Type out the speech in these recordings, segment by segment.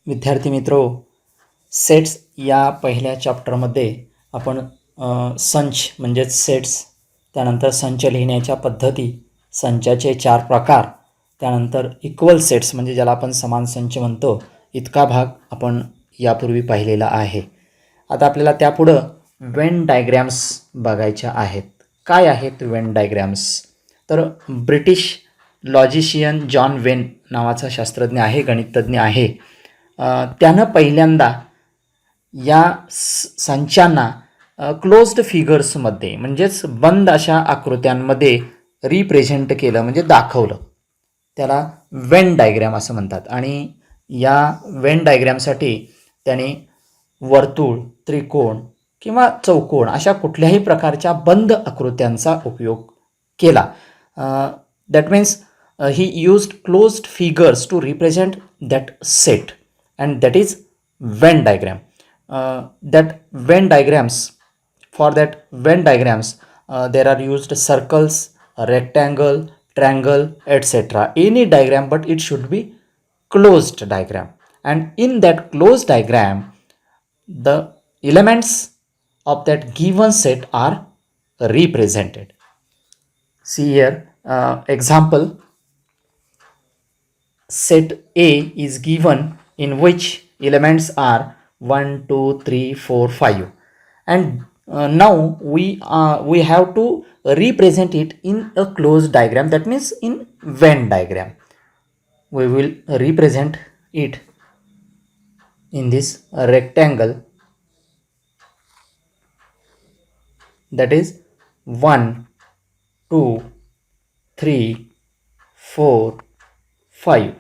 विद्यार्थी मित्रो, सेट्स या पहिल्या चॅप्टरमध्ये आपण संच म्हणजेच सेट्स, त्यानंतर संच लिहिण्याच्या पद्धती, संचाचे 4 प्रकार, त्यानंतर इक्वल सेट्स म्हणजे ज्याला आपण समान संच म्हणतो, इतका भाग आपण यापूर्वी पाहिलेला आहे. आता आपल्याला त्यापुढं वेन डायग्रॅम्स बघायच्या आहेत. काय आहेत वेन डायग्रॅम्स? तर ब्रिटिश लॉजिशियन जॉन वेन नावाचा शास्त्रज्ञ आहे, गणितज्ञ आहे. त्यानं पहिल्यांदा या संचांना क्लोज्ड फिगर्समध्ये म्हणजेच बंद अशा आकृत्यांमध्ये रिप्रेझेंट केलं, म्हणजे दाखवलं. त्याला वेन डायग्रॅम असं म्हणतात. आणि या वेन डायग्रॅमसाठी त्याने वर्तुळ, त्रिकोण किंवा चौकोन अशा कुठल्याही प्रकारच्या बंद आकृत्यांचा उपयोग केला. That means he used closed figures to represent that set and that is Venn diagram. For that Venn diagrams there are used circles, rectangle, triangle, etc. Any diagram, but it should be closed diagram, and in that closed diagram the elements of that given set are represented. See here, example, set A is given in which elements are 1 2 3 4 5, and now we have to represent it in a closed diagram, that means in Venn diagram. We will represent it in this rectangle, that is 1 2 3 4 5.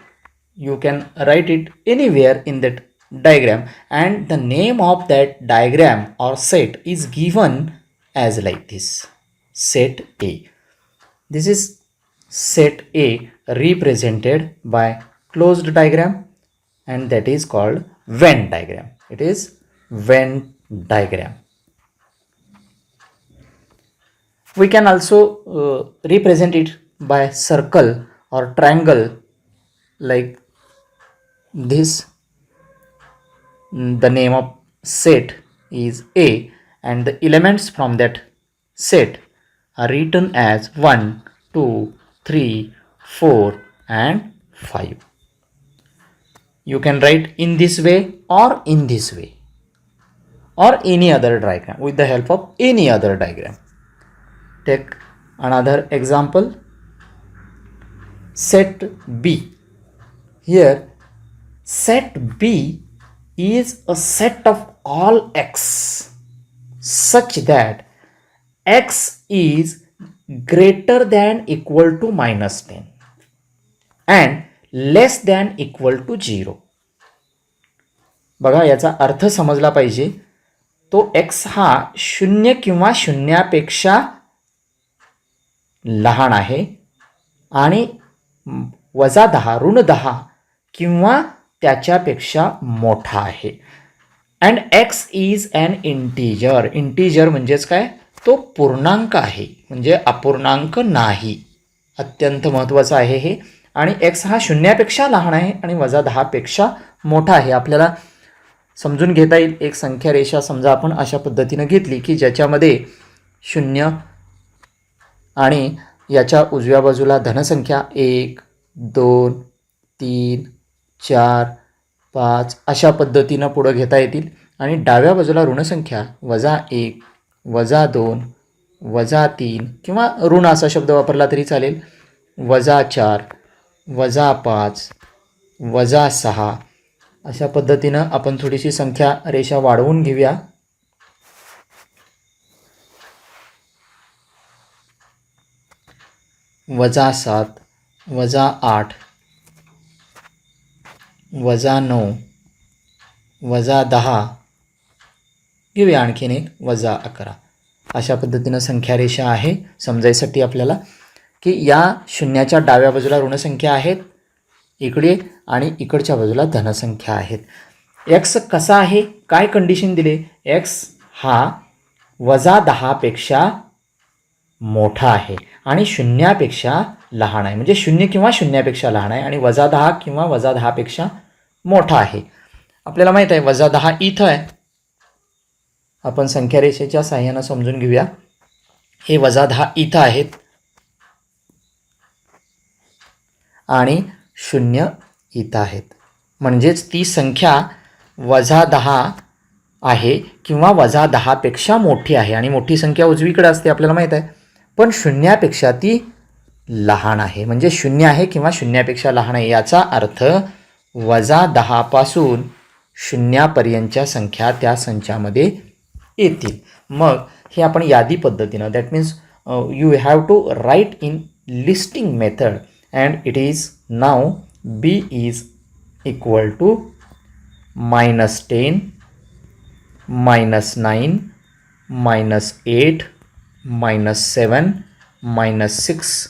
You can write it anywhere in that diagram, and the name of that diagram or set is given as like this: set A. This is set A represented by closed diagram, and that is called Venn diagram. It is Venn diagram. We can also represent it by circle or triangle, like this. The name of set is A, and the elements from that set are written as 1 2 3 4 and 5. You can write in this way or in this way, or any other diagram, with the help of any other diagram. Take another example, set B. Here set B is a set of all x such that x is greater than equal to -10 and less than equal to 0. बघा, याचा अर्थ समजला पाहिजे. तो x हा 0 किंवा शून्यापेक्षा लहान आहे आणि -10 ऋण 10 किंवा त्याच्यापेक्षा मोठा आहे. And X is an integer. Integer म्हणजेच काय? तो पूर्णांक आहे, म्हणजे अपूर्णांक नाही. अत्यंत महत्त्वाचं आहे हे. आणि एक्स हा शून्यापेक्षा लहान आहे आणि -10 पेक्षा मोठा आहे. आपल्याला समजून घेता येईल. एक संख्या रेषा समजा आपण अशा पद्धतीनं घेतली की ज्याच्यामध्ये 0 आणि याच्या उजव्या बाजूला धनसंख्या 1 2 3 4 5 अशा पद्धतीनं पुढं घेता येतील, आणि डाव्या बाजूला ऋणसंख्या -1 -2 -3 किंवा ऋण असा शब्द वापरला तरी चालेल, -4 -5 -6 अशा पद्धतीनं आपण थोडीशी संख्या रेषा वाढवून घेऊया. -7 -8 -9 -10 घेऊया, आणखीन एक -11. अशा पद्धतीनं संख्या रेषा आहे. समजायसाठी आपल्याला की या शून्याच्या डाव्या बाजूला ऋणसंख्या आहेत इकडे आणि इकडच्या बाजूला धनसंख्या आहेत. एक्स कसा आहे? काय कंडिशन दिले? एक्स हा -10 पेक्षा मोठा आहे आणि शून्यापेक्षा लहान आहे, म्हणजे 0 किंवा शून्यापेक्षा लहान आहे, आणि -10 किंवा -10 पेक्षा मोठा आहे. आपल्याला माहीत आहे -10 इथं आहे. आपण संख्या रेषेच्या साह्यानं समजून घेऊया. हे -10 इथं आहेत आणि 0 इथं आहेत. म्हणजेच ती संख्या -10 आहे किंवा -10 पेक्षा मोठी आहे आणि मोठी संख्या उजवीकडे असते आपल्याला माहीत आहे. पण शून्यापेक्षा ती लहान आहे. म्हणजे 0 आहे किंवा शून्यापेक्षा लहान आहे. याचा अर्थ -10 पासून 0 पर्यंतच्या संख्या त्या संचामध्ये येतील. मग हे आपण यादी पद्धतीनं, that means you have to write in listing method and it is now B is equal to -10, -9, -8, -7, -6,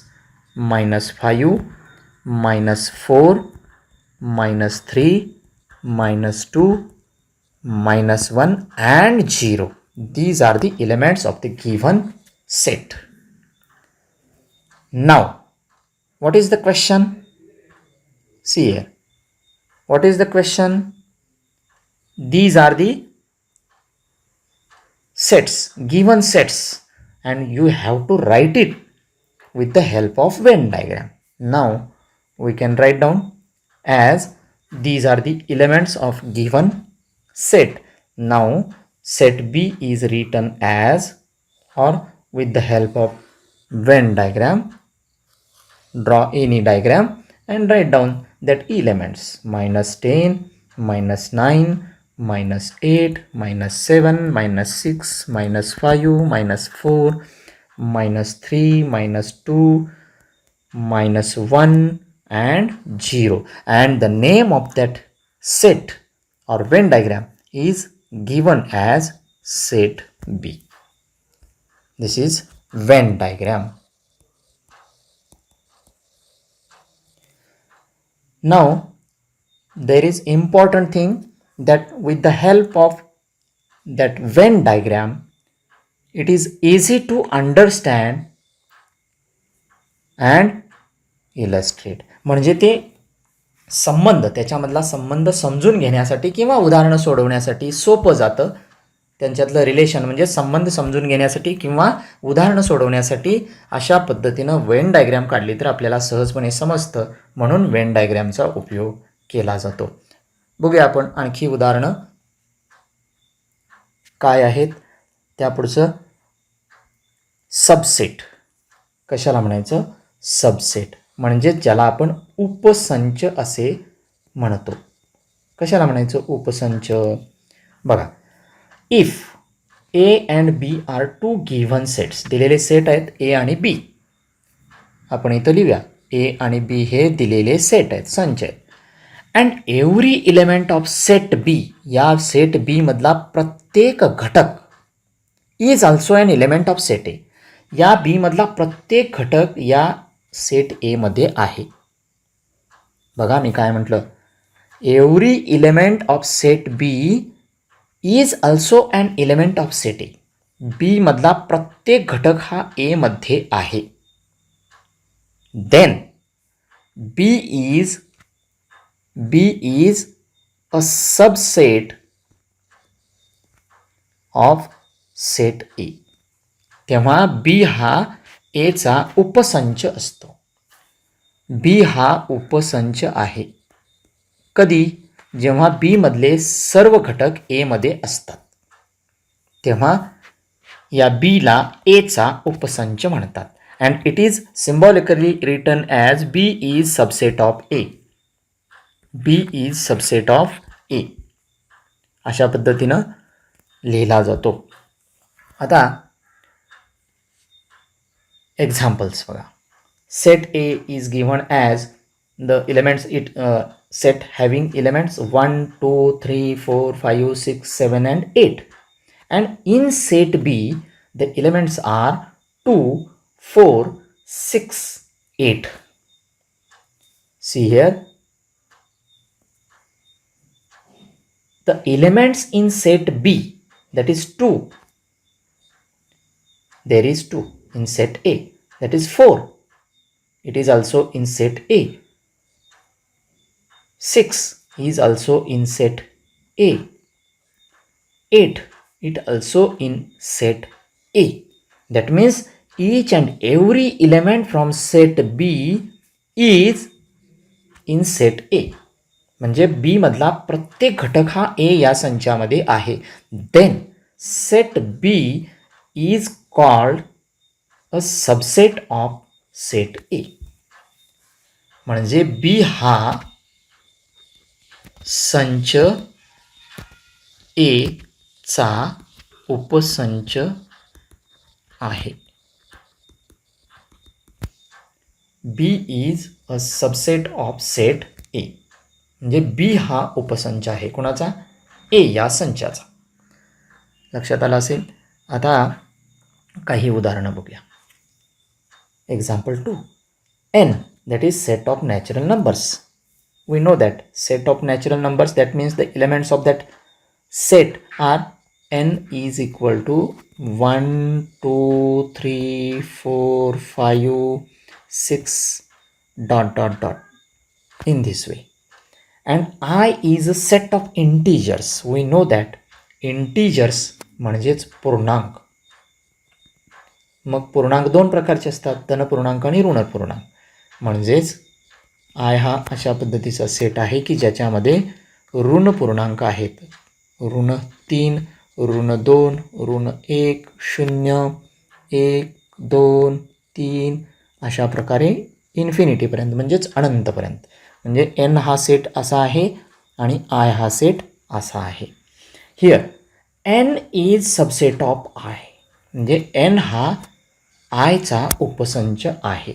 -5, -4, -3, -2, -1 and 0. These are the elements of the given set. Now, what is the question? See here. What is the question? These are the sets, given sets, and you have to write it with the help of Venn diagram. Now, we can write down as these are the elements of given set. Now, set B is written as, or with the help of Venn diagram, draw any diagram and write down that elements: -10, -9, -8, -7, -6, -5, -4, -3, -2, -1 and 0. And the name of that set or Venn diagram is given as set B. This is Venn diagram. Now, there is important thing that with the help of that Venn diagram, it is easy to understand and illustrate. म्हणजे ते संबंध, त्याच्यामधला संबंध समजून घेण्यासाठी किंवा उदाहरणं सोडवण्यासाठी सोपं जातं. त्यांच्यातलं रिलेशन म्हणजे संबंध समजून घेण्यासाठी किंवा उदाहरणं सोडवण्यासाठी अशा पद्धतीनं वेन डायग्रॅम काढली तर आपल्याला सहजपणे समजतं. म्हणून वेन डायग्रॅमचा उपयोग केला जातो. बघूया आपण आणखी उदाहरणं काय आहेत. त्यापुढचं सबसेट. कशाला म्हणायचं? सबसेट म्हणजे ज्याला आपण उपसंच असे म्हणतो. कशाला म्हणायचं उपसंच? बघा, if A and B are two given sets, दिलेले सेट आहेत ए आणि बी. आपण इथं लिहूया ए आणि बी हे दिलेले सेट आहेत, संच आहेत. And every element of set B, या सेट बी मधला प्रत्येक घटक is also an element of set A, या बी मधला प्रत्येक घटक या सेट ए मध्ये आहे. बघा मी काय म्हटलं, every element of set B is also an element of set A. B मधला प्रत्येक घटक हा ए मध्ये आहे. Then B is a subset of set A. तेव्हा बी हा एचा उपसंच असतो. बी हा उपसंच आहे. कधी? जेव्हा बी मधले सर्व घटक ए मध्ये असतात तेव्हा या बीला एचा उपसंच म्हणतात. And it is symbolically written as B is subset of A. B is subset of A अशा पद्धतीनं लिहिला जातो. आता एक्झाम्पल्स बघा. Set A is given as the elements, it set having elements 1, 2, 3, 4, 5, 6, 7 and 8. And in set B, the elements are 2, 4, 6, 8. See here. The elements in set B, that is 2. There is 2 in set A. That is 4. It is also in set A. 6 is also in set A. 8, it also in set A. That means each and every element from set B is in set A. म्हणजे बी मधला प्रत्येक घटक हा ए या संचामध्ये आहे. Then set B is called a subset of set A. म्हणजे B हा संच ए चा उपसंच आहे. B is a subset of set A. म्हणजे बी हा उपसंच आहे कोणाचा? ए या संचाचा. लक्षात आलं असेल. आता काही उदाहरणं बघूया. Example 2, n, that is set of natural numbers. We know that set of natural numbers, that means the elements of that set are n is equal to 1 2 3 4 5 6 dot dot dot in this way. And I is a set of integers. We know that integers म्हणजेच पूर्णांक. मग पूर्णांक दोन प्रकारचे असतात, धनपूर्णांक आणि ऋणपूर्णांक. म्हणजेच I हा अशा पद्धतीचा सेट आहे की ज्याच्यामध्ये ऋण पूर्णांक आहेत. ऋण 3, ऋण 2, ऋण 1, 0, 1, 2, 3 अशा प्रकारे इन्फिनिटीपर्यंत म्हणजेच अनंतपर्यंत. म्हणजे एन हा सेट असा आहे आणि आय हा सेट असा आहे. Here N is subset of I. म्हणजे एन हा आयचा उपसंच आहे.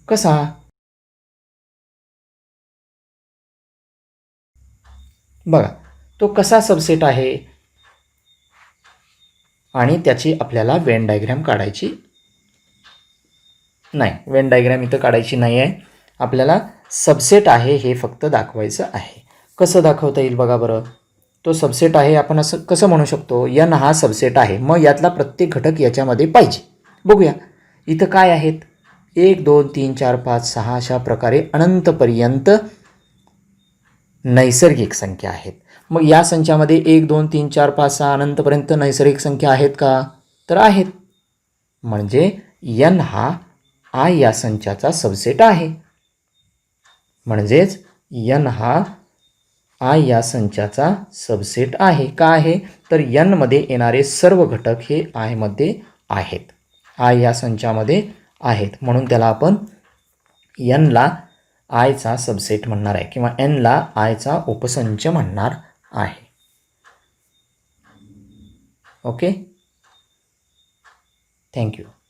कसा? बघा तो कसा सबसेट आहे आणि त्याची आपल्याला वेन डायग्रॅम काढायची नाही. वेन डायग्रॅम इथं काढायची नाही आहे. आपल्याला सबसेट आहे हे फक्त दाखवायचं आहे. कसं दाखवता येईल बघा बरं. तो सबसेट आहे आपण असं कसं म्हणू शकतो? एन हा सबसेट आहे, मग यातला प्रत्येक घटक याच्यामध्ये पाहिजे. बघूया इथं काय आहेत. 1 2 3 4 5 6 अशा प्रकारे अनंतपर्यंत नैसर्गिक संख्या आहेत. मग या संचामध्ये 1 2 3 4 5 6 अनंतपर्यंत नैसर्गिक संख्या आहेत का? तर आहेत. म्हणजे एन हा आय या संचाचा सबसेट आहे. म्हणजेच एन हा आय या संचाचा सबसेट आहे. का आहे? तर एन मध्ये येणारे सर्व घटक हे आय मध्ये आहेत, आय या संचामध्ये आहेत. म्हणून त्याला आपण एनला आयचा सबसेट म्हणणार आहे किंवा एनला आयचा उपसंच म्हणणार आहे. Okay, thank you.